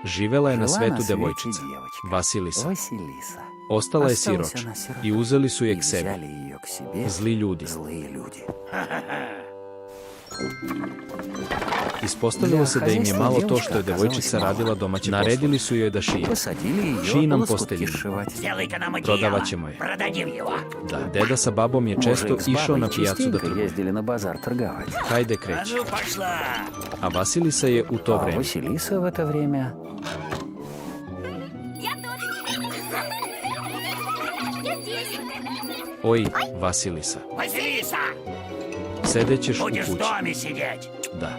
Živela je na svetu devojčica, Vasilisa. Ostala je siroča i uzeli su je k sebi zli ljudi. Ispostavilo se da im je malo to što je devojčica radila domaće poslove. Naredili su joj da šije. Šiji nam posteljinu. Prodavat ćemo je. Da, deda sa babom je često išao na pijacu da trguje. Hajde, kreći. A Vasilisa je u to vreme. Oj, Vasilisa. Sedećeš u kući. Da.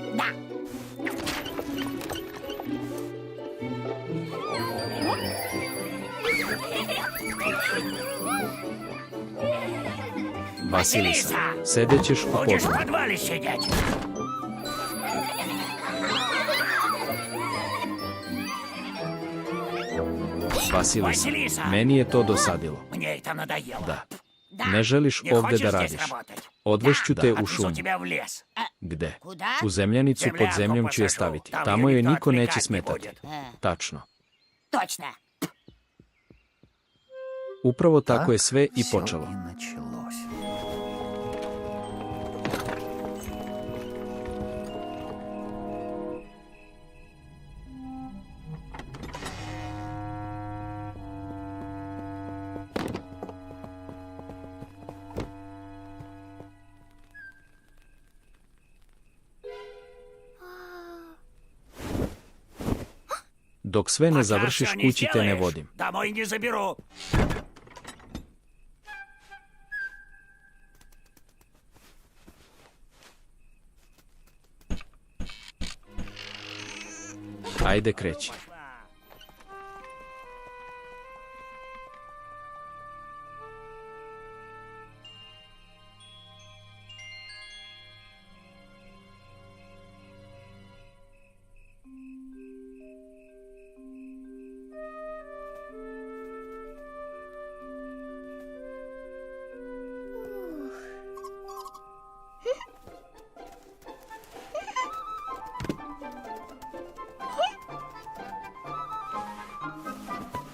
Vasilisa, sedećeš u podrumu. Vasilisa, meni je to dosadilo. Da. Ne želiš ovde da radiš. Odvešću te u šumu. Gde? U zemljanicu pod zemljom ću je staviti. Tamo joj niko neće smetati. Tačno. Upravo tako je sve i počelo. Dok sve ne završiš, kući te ne vodim. Ajde, kreći.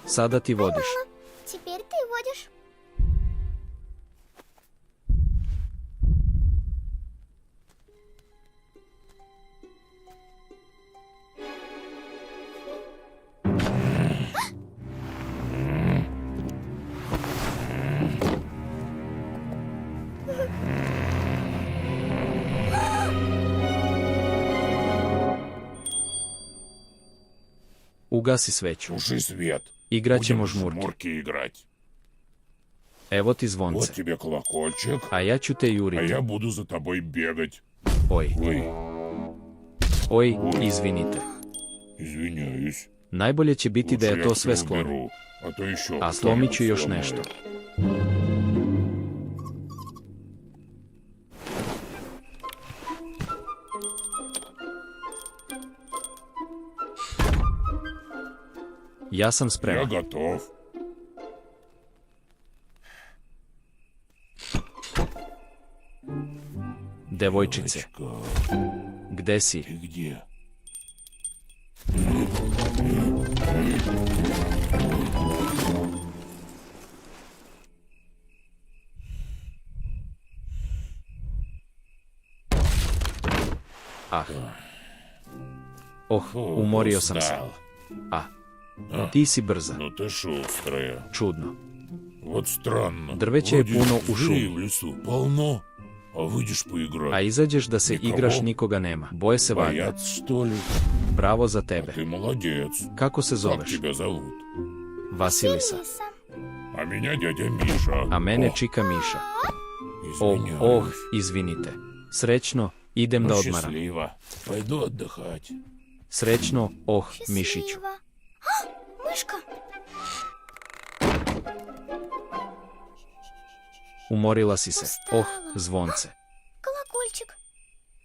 Sada ti vodiš. Теперь ты водишь. Ugasi sveću. Туши свет. Igraćemo Будем в žmurke. жмурки играть. Evo ti Вот zvonce. тебе колокольчик, A ja ću te а juriti. я буду за тобой бегать. Oj, Ой, izvinite. извиняюсь. Najbolje će biti da Лучше je я to всё sve skloni. уберу, а то еще A slomit ću još что-нибудь nešto. сломаю. Ja sam Я spreman. готов. Devojčice, Девочка, gde si? ты где? Ah. Oh, umorio sam se. Устал. Ti si brza. Ну ты шустрая. Čudno. Вот странно. Drveća je Вроде puno u зверей šumi. в лесу полно, а выйдешь A поиграть. izađeš da se Nikogo. igraš, nikoga nema. Boje se valjda. Боятся, что ли? Bravo za А tebe. ты молодец. Kako se Как zoveš? тебя зовут? Vasilisa. Лиса. А меня дядя Миша. A mene О, čika Miša. Oh, извиняюсь. izvinite. Srećno, idem Ну, da odmaram. счастливо. Пойду отдыхать. Srećno, Mišiću. Счастливо. Мышка. Umorila si se. Ustala. Zvonce. Колокольчик.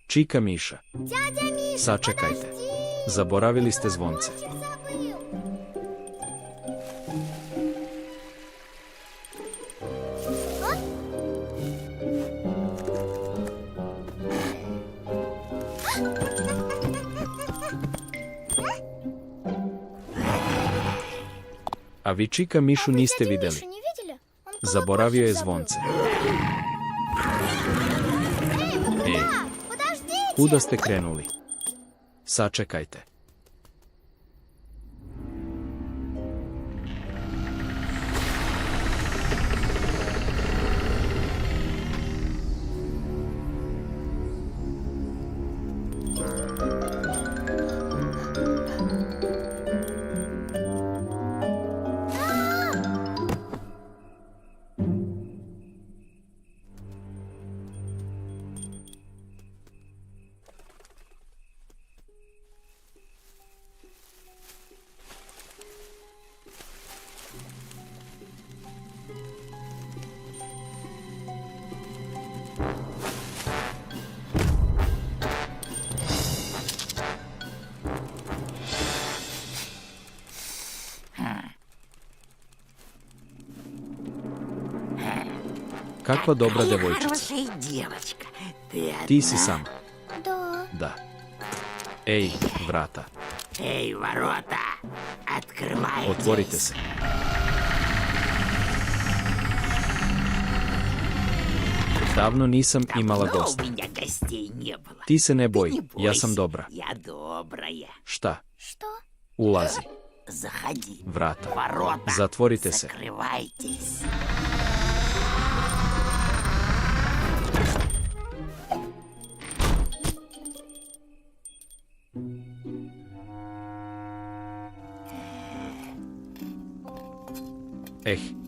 Čika Miša. Дядя Миша, Sačekajte. подожди. Zaboravili ste zvonce. Колокольчик забыл. A vi čika Mišu niste vidjeli. Мишу не видели? Он Zaboravio je колокольчик забыл. zvonce. Эй, Ej, подождите! kuda ste krenuli? Sačekajte. Kakva dobra devojčica. Хорошая девочка. Ты Ti si sama. Да. Da. Ej, vrata. Эй, ворота, открывайтесь. Otvorite se. Davno nisam imala Давно gosta. у меня гостей не было. Ti se ne Ты boj, не ja sam бойся, dobra. Я добрая. Šta? Что? Ulazi. Заходи. Vrata. Ворота. Zatvorite se. Закрывайтесь.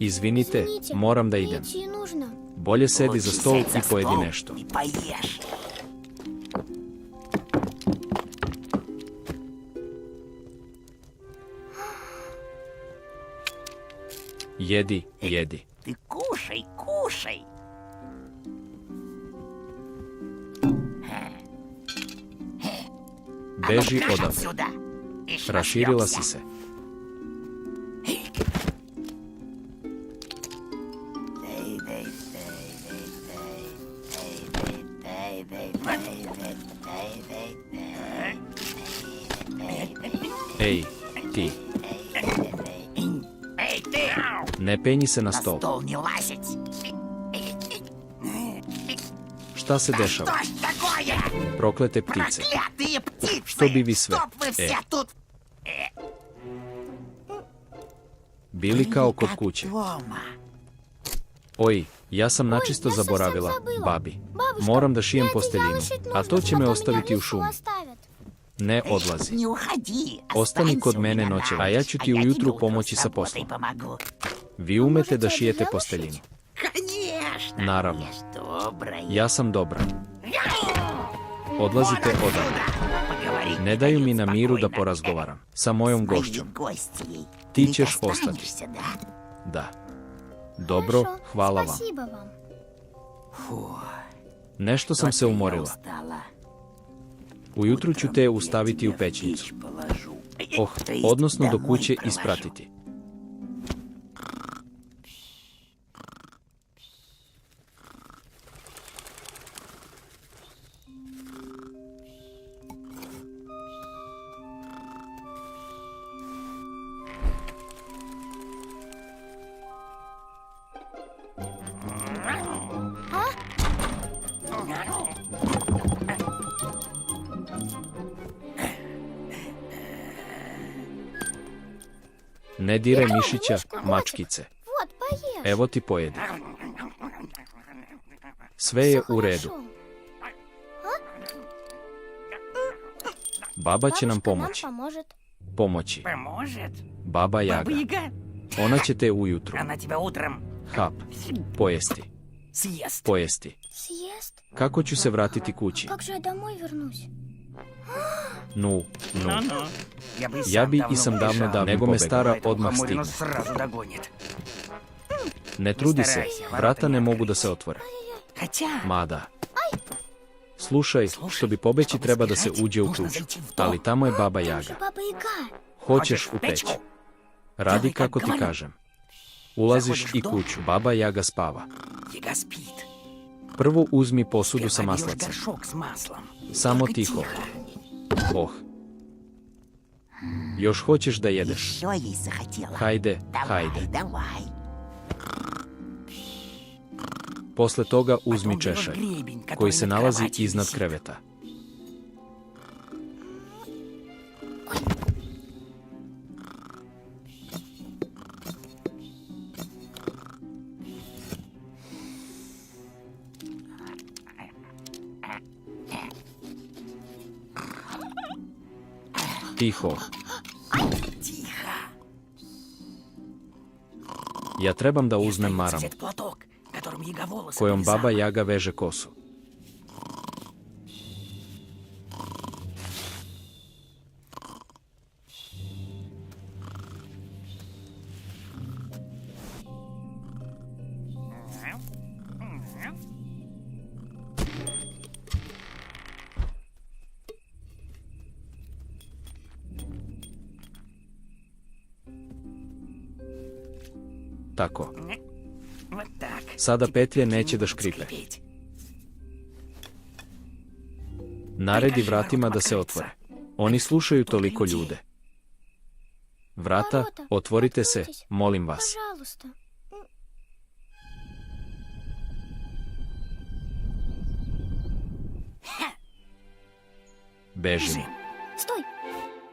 Izvinite, Извините, moram da idem. идти нужно. Bolje sedi za Лучше stol сядь за i pojedi стол nešto. И поешь. Jedi, jedi. Ты кушай, кушай. Beži Каш odavde. отсюда. Ишь, Raširila si нашлёмся. se. Ej, ti, Эй, ты! ne penji se na На stol. стол не лазить. Šta se Что dešava? ж такое? Proklete ptice. Проклятые птицы! Что би ви sve? Чтоб вы все тут... Bili kao kod kuće. Дома. Oj, ja sam načisto ja sam zaboravila, zabila. babi. Бабушка, Moram da šijem мне posteljinu, одеяло шить a нужно, to će me потом ostaviti меня u в лесу šumi. оставят. Ne odlazi. Не уходи. Ostani Останься kod у mene меня на noćevati, a ночь, ja ću ti я ujutru тебе pomoći утром sa с работой poslom. помогу. Vi umete da Možete šijete odjeljalo posteljinu. šiti? Конечно. Naravno. Я ж добрая. Ja sam dobra. Odlazite Вон odavde. отсюда. Поговорить Ne daju mi na дают miru da спокойно. porazgovaram sa mojom Моей gošćom. гостьей. Ti Ты ćeš останешься, ostati. да? Da. Dobro, Хорошо, hvala vam. Спасибо вам. Фу, Nešto sam se я umorila. устала. Ujutru ću Утром te я ustaviti u тебя в pećnicu. печь положу. Oh, То есть odnosno do домой kuće провожу. ispratiti. Ne diraj mišića, mačkice. Вот, поешь. Evo ti pojedi. Sve je u redu. Хорошо. Baba će nam Бабушка нам pomoći. поможет. Pomoći. Поможет? Baba Jaga. Баба-Яга? Ona će te ujutru. Она тебя утром Hap. Pojesti. съест. Pojesti. Съест? Kako ću se vratiti kući? Как же я домой вернусь? Nu. Ну-ну. Ja bi i sam davno dao, nego me stara odmah Хамурину stigne. сразу догонит. Ne trudi se, Starajся, vrata ne mogu da se otvore. Хотя... Mada. Slušaj, što bi pobeći treba da se uđe u kuću. Ali tamo je Baba Там Jaga. же Баба Яга. Hoćeš u peć. Radi kako ti kažem. Ulaziš i kuću. Baba Jaga spava. Яга спит. Prvo uzmi posudu sa Ты maslacem. горшок с маслом. Samo Только tiho. тихо. Oh. Još hoćeš da jedeš? Еще есть захотела. Hajde, Давай, hajde. давай. Posle toga uzmi Потом češalj, берешь гребень, который koji se над nalazi кроватью iznad висит. kreveta. Tiho, Тихо. ja trebam da uzmem Остается maramu, взять платок, которым Яга волосы kojom повязала. baba Jaga veže kosu. Tako. Вот так. Sada Теперь petlje такие neće da будут škripe. скрипеть. Naredi vratima da se otvore. Oni slušaju toliko ljude. Vrata, Ворота, otvorite se, откройтесь. molim vas. Пожалуйста. Bežim. Стой.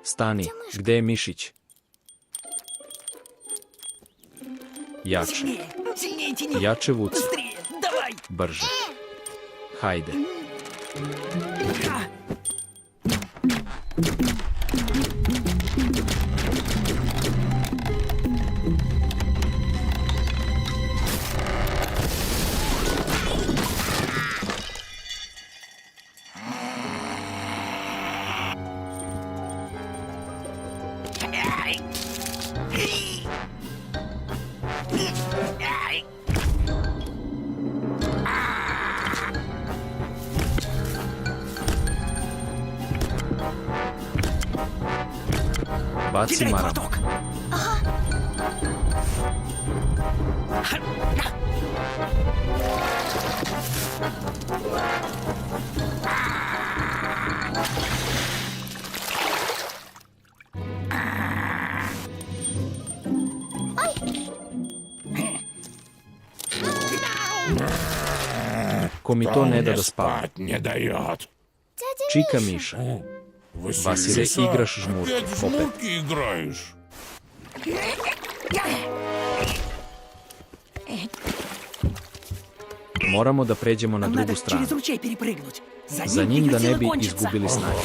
Stani, Gdje Miško? gde je Mišić? Jače, Сильнее, сильнее тяни. jače vuci, Быстрее, давай. brže. Hajde. А, ай. Ай. Baci Кидай maramu. платок. Ko mi to ne da da spavam. Спать не дает. Дядя Čika Миша. Miša. Василиса, Василе, играш жмурки. опять в жмурки играешь? Moramo da pređemo na Нам drugu надо stranu. через ручей перепрыгнуть. Za njim da ne игра bi сила кончится. izgubili snage.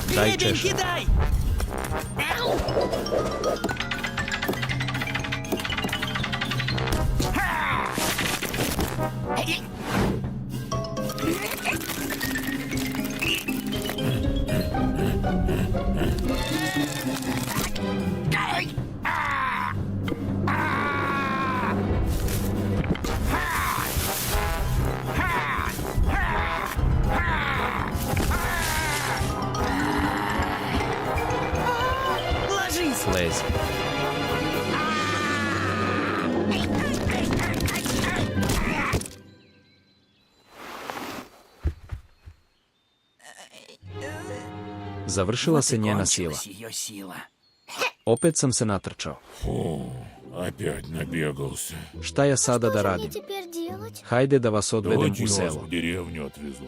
Daj Гребень češalj. кидай! Ложись! Lezi. Završila se njena sila. Кончилась ее сила. Opet sam se natrčao. Фу, опять набегался. Šta ja sada da Что же мне radim? теперь делать? Hajde da vas odvedem Давайте u я вас selo. в деревню отвезу.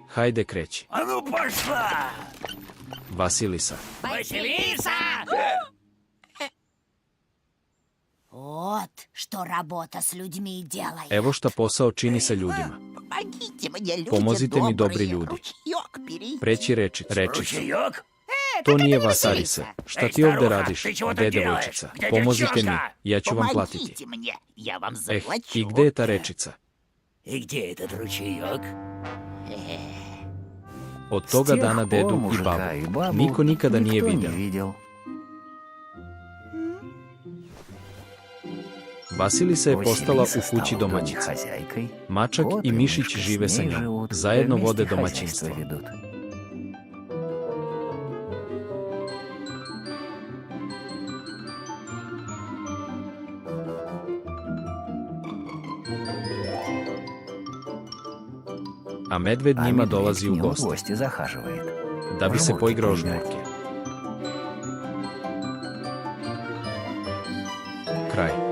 Hajde kreći. А ну пошла! Vasilisa. Василиса! Вот что работа с людьми делает. Evo šta posao čini sa ljudima. Помогите мне, люди Pomozite mi, dobri добрые. ljudi. Ручеёк берите. Preći rečicu. Ручеёк? To nije это Vasilise. Šta Ej, ti ovde staruha, radiš? ti čего Gde tu делаешь? devojčica? Gde Pomozite mi, девчонка? ja ću vam platiti. Помогите мне, я вам Eh, заплачу. i gde je ta rečica? И где этот ручеёк? Od toga dana dedu i babu niko nikada nije vidio. Vasilisa je postala u kući domaćica. Mačak i Mišić žive sa njom. Zajedno vode domaćinstvo. a medved njima dolazi u goste, da bi se poigrao žmurke. Kraj.